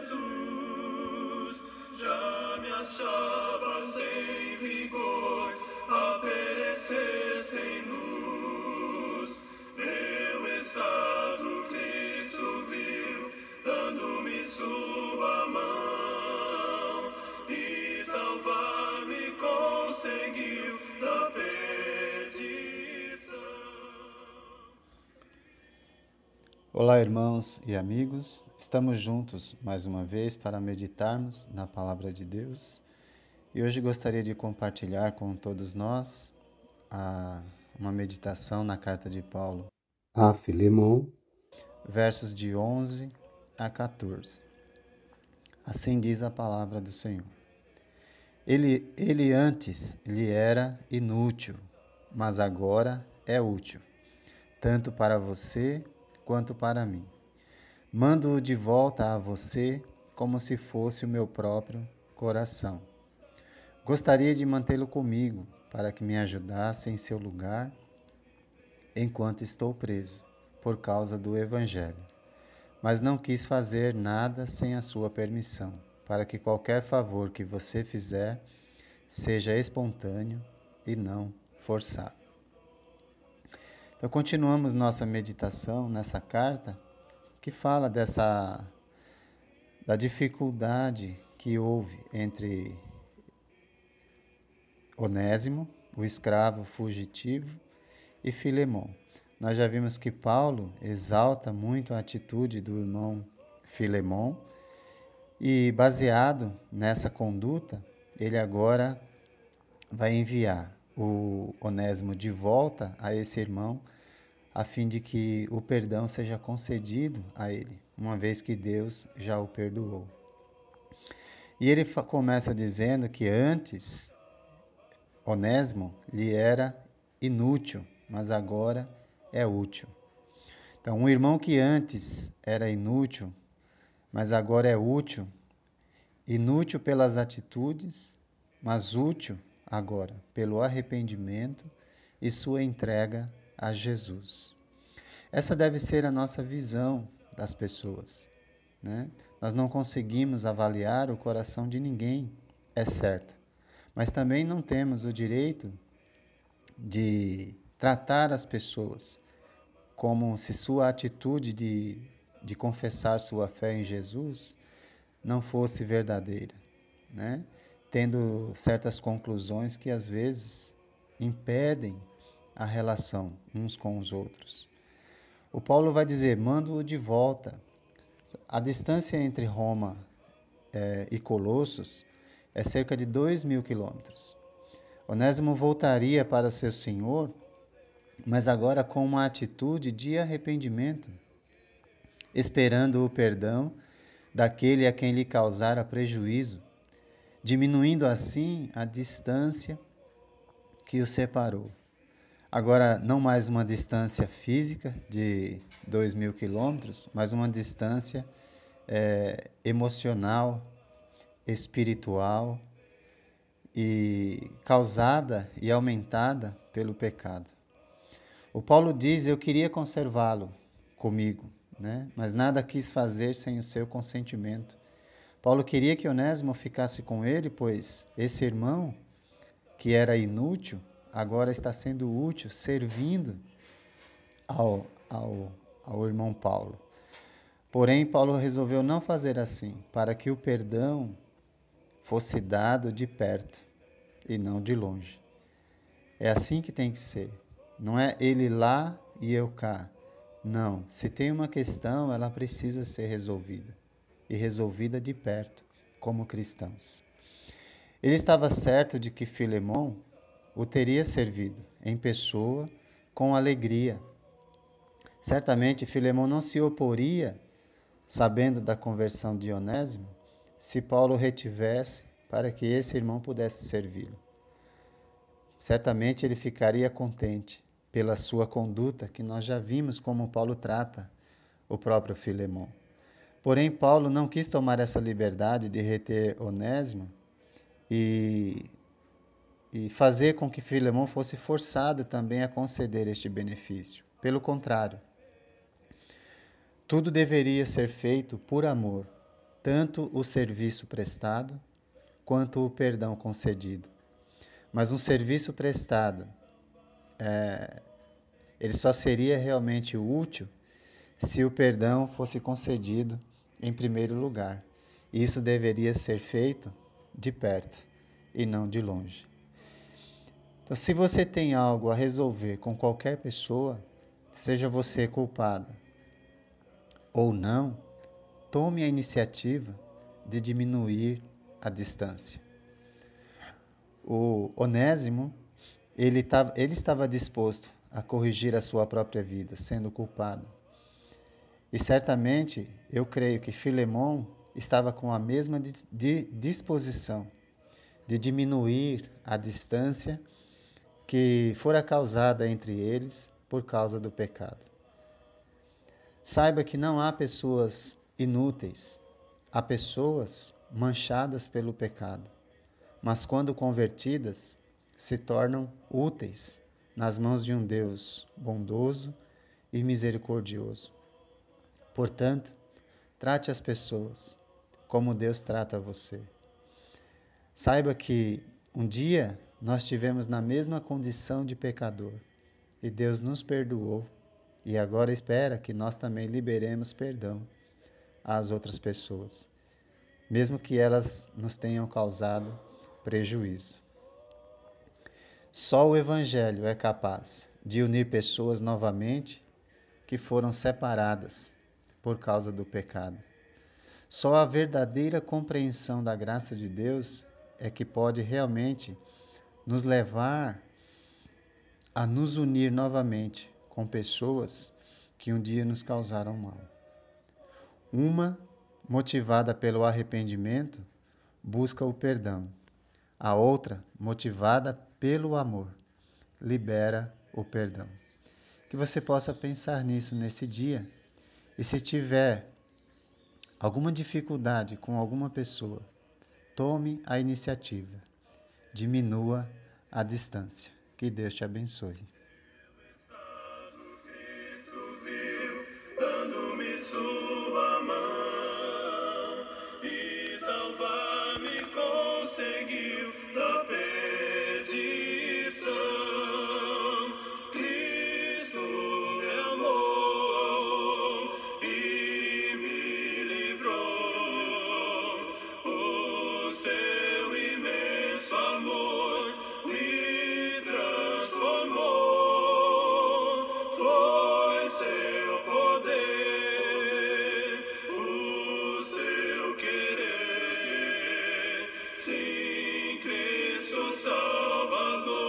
Jesus, já me achava sem vigor, a perecer sem luz. Meu estado Cristo viu, dando-me sua mão, e salvar-me conseguiu da perdição. Olá, irmãos e amigos, estamos juntos mais uma vez para meditarmos na Palavra de Deus e hoje gostaria de compartilhar com todos nós uma meditação na carta de Paulo a Filemon, versos de 11 a 14. Assim diz a palavra do Senhor. Ele antes lhe era inútil, mas agora é útil, tanto para você quanto para mim. Mando-o de volta a você como se fosse o meu próprio coração. Gostaria de mantê-lo comigo para que me ajudasse em seu lugar enquanto estou preso, por causa do Evangelho. Mas não quis fazer nada sem a sua permissão, para que qualquer favor que você fizer seja espontâneo e não forçado. Então, continuamos nossa meditação nessa carta que fala da dificuldade que houve entre Onésimo, o escravo fugitivo, e Filemon. Nós já vimos que Paulo exalta muito a atitude do irmão Filemon e, baseado nessa conduta, ele agora vai enviar o Onésimo de volta a esse irmão, a fim de que o perdão seja concedido a ele, uma vez que Deus já o perdoou. E ele começa dizendo que antes Onésimo lhe era inútil, mas agora é útil. Então, um irmão que antes era inútil, mas agora é útil, inútil pelas atitudes, mas útil agora pelo arrependimento e sua entrega a Jesus. Essa deve ser a nossa visão das pessoas, né? Nós não conseguimos avaliar o coração de ninguém, é certo, mas também não temos o direito de tratar as pessoas como se sua atitude de confessar sua fé em Jesus não fosse verdadeira, né? Tendo certas conclusões que às vezes impedem a relação uns com os outros. O Paulo vai dizer, mando-o de volta. A distância entre Roma e Colossos é cerca de 2.000 quilômetros. Onésimo voltaria para seu senhor, mas agora com uma atitude de arrependimento, esperando o perdão daquele a quem lhe causara prejuízo, diminuindo assim a distância que o separou. Agora, não mais uma distância física de 2.000 quilômetros, mas uma distância emocional, espiritual e causada e aumentada pelo pecado. O Paulo diz, eu queria conservá-lo comigo, né? Mas nada quis fazer sem o seu consentimento. Paulo queria que Onésimo ficasse com ele, pois esse irmão, que era inútil, agora está sendo útil, servindo ao irmão Paulo. Porém, Paulo resolveu não fazer assim, para que o perdão fosse dado de perto e não de longe. É assim que tem que ser. Não é ele lá e eu cá. Não, se tem uma questão, ela precisa ser resolvida. E resolvida de perto, como cristãos. Ele estava certo de que Filemon o teria servido em pessoa, com alegria. Certamente Filemon não se oporia, sabendo da conversão de Onésimo, se Paulo retivesse para que esse irmão pudesse servi-lo. Certamente ele ficaria contente pela sua conduta, que nós já vimos como Paulo trata o próprio Filemon. Porém, Paulo não quis tomar essa liberdade de reter Onésimo e fazer com que Filemon fosse forçado também a conceder este benefício. Pelo contrário, tudo deveria ser feito por amor, tanto o serviço prestado quanto o perdão concedido. Mas um serviço prestado, ele só seria realmente útil se o perdão fosse concedido em primeiro lugar. Isso deveria ser feito de perto e não de longe. Então, se você tem algo a resolver com qualquer pessoa, seja você culpada ou não, tome a iniciativa de diminuir a distância. O Onésimo, ele estava disposto a corrigir a sua própria vida, sendo culpado. E certamente, eu creio que Filemon estava com a mesma disposição de diminuir a distância que fora causada entre eles por causa do pecado. Saiba que não há pessoas inúteis, há pessoas manchadas pelo pecado, mas quando convertidas, se tornam úteis nas mãos de um Deus bondoso e misericordioso. Portanto, trate as pessoas como Deus trata você. Saiba que um dia nós estivemos na mesma condição de pecador e Deus nos perdoou e agora espera que nós também liberemos perdão às outras pessoas, mesmo que elas nos tenham causado prejuízo. Só o Evangelho é capaz de unir pessoas novamente que foram separadas por causa do pecado. Só a verdadeira compreensão da graça de Deus é que pode realmente nos levar a nos unir novamente com pessoas que um dia nos causaram mal. Uma, motivada pelo arrependimento, busca o perdão. A outra, motivada pelo amor, libera o perdão. Que você possa pensar nisso nesse dia. E se tiver alguma dificuldade com alguma pessoa, tome a iniciativa. Diminua a distância. Que Deus te abençoe. Dando-me sua mão e salvar-me conseguiu da perdição. Cristo me amou e me livrou. O seu imenso amor me transformou. Foi seu poder, o seu querer. Sim, Cristo Salvador.